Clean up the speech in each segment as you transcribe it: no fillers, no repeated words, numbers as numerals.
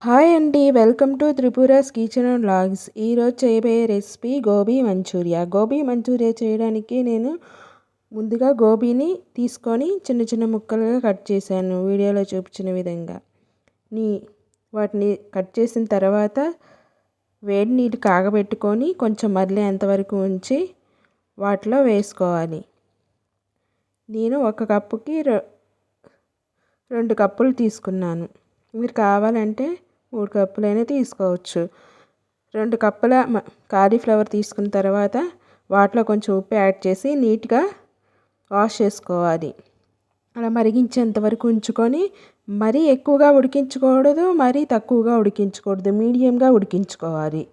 Hi అండి, welcome to Tripura's kitchen and vlogs. ఈరోజు చేయబోయే రెసిపీ గోబీ మంచూరియా. గోబీ మంచూరియా చేయడానికి నేను ముందుగా గోబీని తీసుకొని చిన్న చిన్న ముక్కలుగా కట్ చేశాను వీడియోలో చూపించిన విధంగా. నీ వాటిని కట్ చేసిన తర్వాత వేడి నీళ్ళు కాగబెట్టుకొని కొంచెం మరిలేంతవరకు ఉంచి వాటిలో వేసుకోవాలి. నేను ఒక కప్పుకి 2 కప్పులు తీసుకున్నాను. మీరు కావాలంటే 3 కప్పులైనా తీసుకోవచ్చు. 2 కప్పుల కాలీఫ్లవర్ తీసుకున్న తర్వాత వాటిలో కొంచెం ఉప్పు యాడ్ చేసి నీట్గా వాష్ చేసుకోవాలి. అలా మరిగించేంత వరకు ఉంచుకొని మరీ ఎక్కువగా ఉడికించకూడదు, మరీ తక్కువగా ఉడికించకూడదు, మీడియంగా ఉడికించుకోవాలి.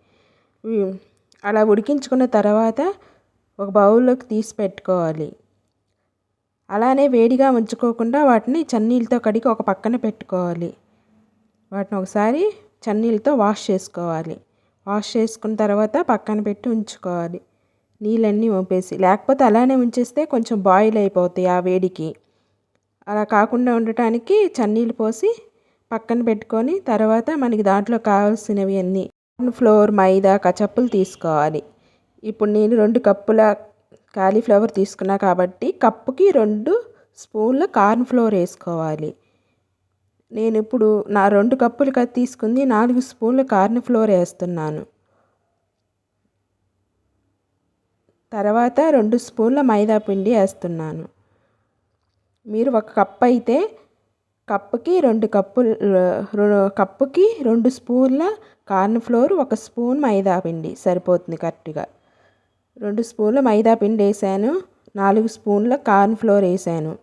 అలా ఉడికించుకున్న తర్వాత ఒక బౌల్లోకి తీసి పెట్టుకోవాలి. అలానే వేడిగా ఉంచుకోకుండా వాటిని చన్నీళ్ళతో కడిగి ఒక పక్కన పెట్టుకోవాలి. వాటిని ఒకసారి చన్నీళ్ళతో వాష్ చేసుకోవాలి. వాష్ చేసుకున్న తర్వాత పక్కన పెట్టి ఉంచుకోవాలి, నీళ్ళన్నీ వంపేసి. లేకపోతే అలానే ఉంచేస్తే కొంచెం బాయిల్ అయిపోతాయి ఆ వేడికి. అలా కాకుండా ఉండటానికి చన్నీళ్ళు పోసి పక్కన పెట్టుకొని తర్వాత మనకి దాంట్లో కావాల్సినవి అన్నీ ఫ్లోర్, మైదా, కచప్పులు తీసుకోవాలి. ఇప్పుడు నేను 2 కప్పుల కాలీఫ్లవర్ తీసుకున్నా కాబట్టి కప్పుకి 2 స్పూన్ల కార్న్ ఫ్లోర్ వేసుకోవాలి. నేను ఇప్పుడు నా 2 కప్పులు తీసుకుంది 4 స్పూన్ల కార్న్ ఫ్లోర్ వేస్తున్నాను. తర్వాత 2 స్పూన్ల మైదా పిండి వేస్తున్నాను. మీరు ఒక కప్ అయితే కప్పుకి 2 స్పూన్ల కార్న్ ఫ్లోర్, 1 స్పూన్ మైదా పిండి సరిపోతుంది కరెక్ట్గా. 2 స్పూన్ల మైదా పిండి వేసాను, 4 స్పూన్ల కార్న్ ఫ్లోర్ వేసాను,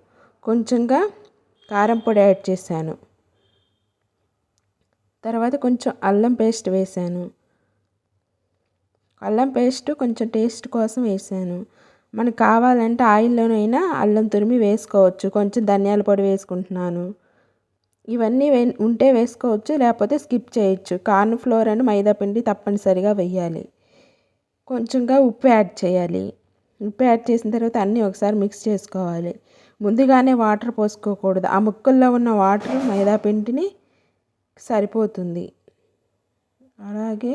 కొంచెంగా కారం పొడి యాడ్ చేశాను. తర్వాత కొంచెం అల్లం పేస్ట్ వేసాను. అల్లం పేస్ట్ కొంచెం టేస్ట్ కోసం వేసాను. మనకు కావాలంటే ఆయిల్లోనైనా అల్లం తురిమి వేసుకోవచ్చు. కొంచెం ధనియాల పొడి వేసుకుంటున్నాను. ఇవన్నీ ఉంటే వేసుకోవచ్చు, లేకపోతే స్కిప్ చేయొచ్చు. కార్న్ ఫ్లోర్ అని మైదా పిండి తప్పనిసరిగా వేయాలి. కొంచెంగా ఉప్పు యాడ్ చేయాలి. ఉప్పు యాడ్ చేసిన తర్వాత అన్నీ ఒకసారి మిక్స్ చేసుకోవాలి. ముందుగానే వాటర్ పోసుకోకూడదు. ఆ ముక్కల్లో ఉన్న వాటర్ మైదా పిండిని సరిపోతుంది. అలాగే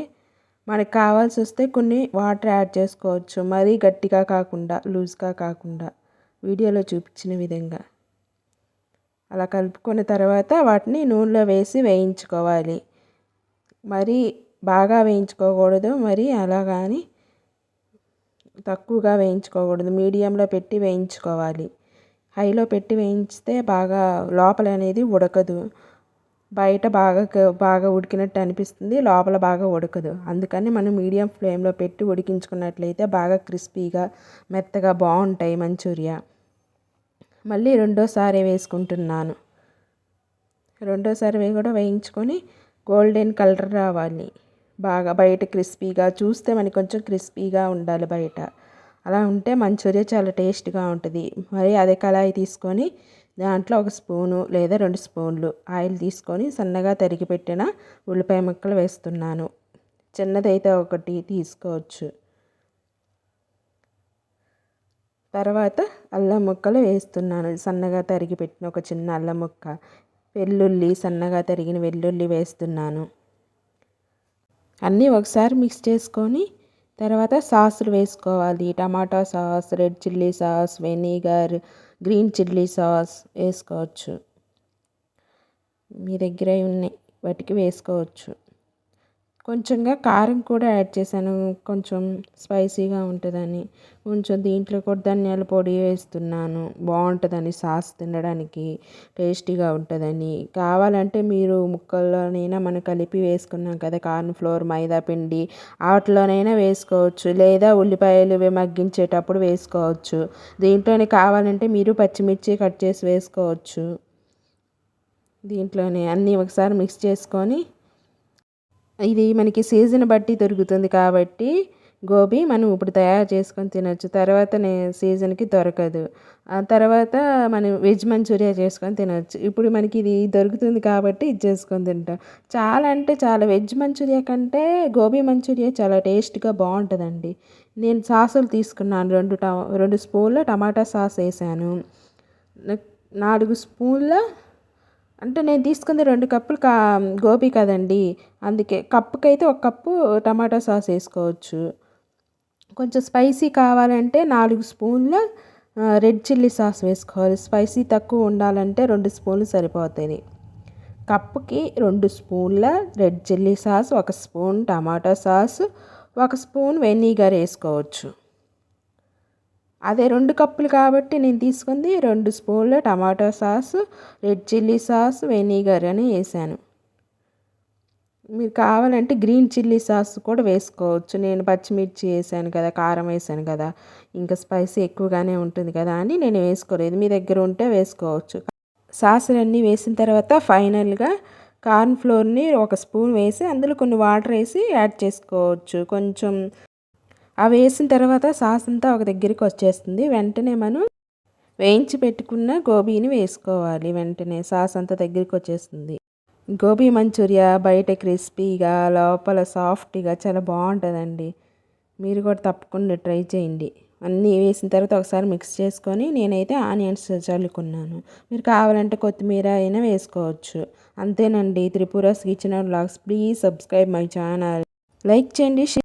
మనకు కావాల్సి వస్తే కొన్ని వాటర్ యాడ్ చేసుకోవచ్చు, మరీ గట్టిగా కాకుండా లూజ్గా కాకుండా వీడియోలో చూపించిన విధంగా. అలా కలుపుకున్న తర్వాత వాటిని నూనెలో వేసి వేయించుకోవాలి. మరీ బాగా వేయించుకోకూడదు, మరి అలా కానీ తక్కువగా వేయించుకోకూడదు. మీడియంలో పెట్టి వేయించుకోవాలి. హైలో పెట్టి వేయించితే బాగా లోపల అనేది ఉడకదు. బయట బాగా ఉడికినట్టు అనిపిస్తుంది, లోపల బాగా ఉడకదు. అందుకని మనం మీడియం ఫ్లేమ్లో పెట్టి ఉడికించుకున్నట్లయితే బాగా క్రిస్పీగా మెత్తగా బాగుంటాయి మంచూరియా. మళ్ళీ రెండోసారి వేసుకుంటున్నాను. రెండోసారి కూడా వేయించుకొని గోల్డెన్ కలర్ రావాలి. బాగా బయట క్రిస్పీగా, చూస్తే మనకి కొంచెం క్రిస్పీగా ఉండాలి బయట. అలా ఉంటే మంచూరియా చాలా టేస్ట్గా ఉంటుంది. మరి అదే కళాయి తీసుకొని దాంట్లో 1 స్పూను లేదా 2 స్పూన్లు ఆయిల్ తీసుకొని సన్నగా తరిగి పెట్టిన ఉల్లిపాయ ముక్కలు వేస్తున్నాను. చిన్నదైతే 1 తీసుకోవచ్చు. తర్వాత అల్లం ముక్కలు వేస్తున్నాను. సన్నగా తరిగి పెట్టిన ఒక చిన్న అల్లం ముక్క, వెల్లుల్లి, సన్నగా తరిగిన వెల్లుల్లి వేస్తున్నాను. అన్నీ ఒకసారి మిక్స్ చేసుకొని తర్వాత సాసులు వేసుకోవాలి. టమాటా sauce, red chilli sauce, vinegar, green chilli sauce వేసుకోవచ్చు. మీ దగ్గర ఉన్నాయి వాటికి వేసుకోవచ్చు. కొంచెంగా కారం కూడా యాడ్ చేశాను, కొంచెం స్పైసీగా ఉంటుందని. కొంచెం దీంట్లో కూడా ధనియాల పొడి వేస్తున్నాను, బాగుంటుందని. సాస్ తినడానికి టేస్టీగా ఉంటుందని. కావాలంటే మీరు ముక్కల్లోనైనా మనం కలిపి వేసుకున్నాం కదా కార్న్ ఫ్లోర్, మైదా పిండి, వాటిలోనైనా వేసుకోవచ్చు, లేదా ఉల్లిపాయలు మగ్గించేటప్పుడు వేసుకోవచ్చు. దీంట్లోనే కావాలంటే మీరు పచ్చిమిర్చి కట్ చేసి వేసుకోవచ్చు. దీంట్లోనే అన్నీ ఒకసారి మిక్స్ చేసుకొని, ఇది మనకి సీజన్ బట్టి దొరుకుతుంది కాబట్టి గోబీ మనం ఇప్పుడు తయారు చేసుకొని తినొచ్చు. తర్వాత సీజన్కి దొరకదు. ఆ తర్వాత మనం వెజ్ మంచూరియా చేసుకొని తినొచ్చు. ఇప్పుడు మనకి ఇది దొరుకుతుంది కాబట్టి ఇది చేసుకొని తింటాం. చాలా అంటే చాలా వెజ్ మంచూరియా కంటే గోబీ మంచూరియా చాలా టేస్ట్గా బాగుంటుందండి. నేను సాసులు తీసుకున్నాను. 2 స్పూన్ల టమాటా సాస్ వేసాను, 4 స్పూన్ల అంటే నేను తీసుకుంది 2 కప్పులు గోబీ కదండి, అందుకే కప్పుకైతే 1 కప్పు టమాటా సాస్ వేసుకోవచ్చు. కొంచెం స్పైసీ కావాలంటే 4 స్పూన్ల రెడ్ చిల్లీ సాస్ వేసుకోవాలి. స్పైసీ తక్కువ ఉండాలంటే 2 స్పూన్లు సరిపోతుంది. కప్పుకి 2 స్పూన్ల రెడ్ చిల్లీ సాస్, 1 స్పూన్ టమాటా సాస్, 1 స్పూన్ వెనిగర్ వేసుకోవచ్చు. అదే 2 కప్పులు కాబట్టి నేను తీసుకుంది 2 స్పూన్ల టమాటా sauce, red chilli sauce, vinegar అని వేసాను. మీరు కావాలంటే గ్రీన్ చిల్లీ సాస్ కూడా వేసుకోవచ్చు. నేను పచ్చిమిర్చి వేసాను కదా, కారం వేసాను కదా, ఇంకా స్పైసీ ఎక్కువగానే ఉంటుంది కదా అని నేను వేసుకోలేదు. మీ దగ్గర ఉంటే వేసుకోవచ్చు. సాసులన్నీ వేసిన తర్వాత ఫైనల్గా కార్న్ ఫ్లోర్ని 1 స్పూన్ వేసి అందులో కొన్ని వాటర్ వేసి యాడ్ చేసుకోవచ్చు. కొంచెం అవి వేసిన తర్వాత సాస్ అంతా ఒక దగ్గరికి వచ్చేస్తుంది. వెంటనే మనం వేయించి పెట్టుకున్న గోబీని వేసుకోవాలి. వెంటనే సాస్ అంతా దగ్గరికి వచ్చేస్తుంది. గోబీ మంచూరియా బయట క్రిస్పీగా లోపల సాఫ్ట్గా చాలా బాగుంటుందండి. మీరు కూడా తప్పకుండా ట్రై చేయండి. అన్నీ వేసిన తర్వాత ఒకసారి మిక్స్ చేసుకొని నేనైతే ఆనియన్స్ చల్లుకున్నాను. మీరు కావాలంటే కొత్తిమీర అయినా వేసుకోవచ్చు. అంతేనండి, Tripura's kitchen and vlogs. Please subscribe my channel. Like చేయండి.